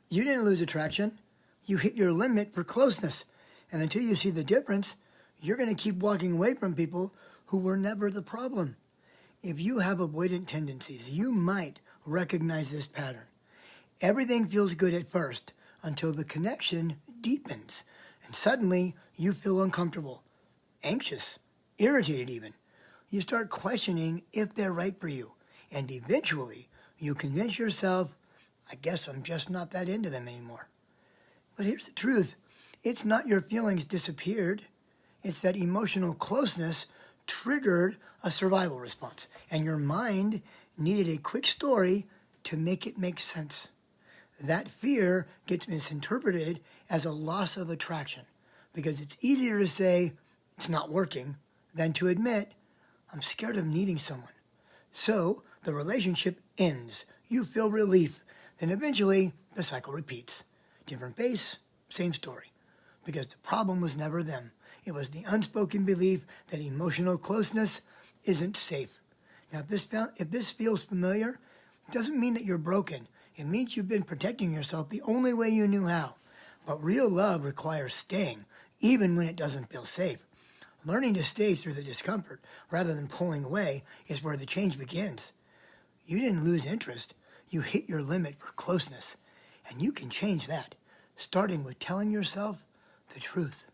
You didn't lose attraction. You hit your limit for closeness. And until you see the difference, you're going to keep walking away from people who were never the problem. If you have avoidant tendencies, you might recognize this pattern. Everything feels good at first until the connection deepens, and suddenly you feel uncomfortable, anxious, irritated even. You start questioning if they're right for you, and eventually you convince yourself, I guess I'm just not that into them anymore. But here's the truth. It's not your feelings disappeared. It's that emotional closeness triggered a survival response, and your mind needed a quick story to make it make sense. That fear gets misinterpreted as a loss of attraction because it's easier to say it's not working than to admit I'm scared of needing someone. So the relationship ends. You feel relief. Then eventually the cycle repeats. Different face, same story. Because the problem was never them. It was the unspoken belief that emotional closeness isn't safe. Now, if this feels familiar, it doesn't mean that you're broken. It means you've been protecting yourself the only way you knew how. But real love requires staying, even when it doesn't feel safe. Learning to stay through the discomfort rather than pulling away is where the change begins. You didn't lose interest. You hit your limit for closeness. And you can change that, starting with telling yourself the truth.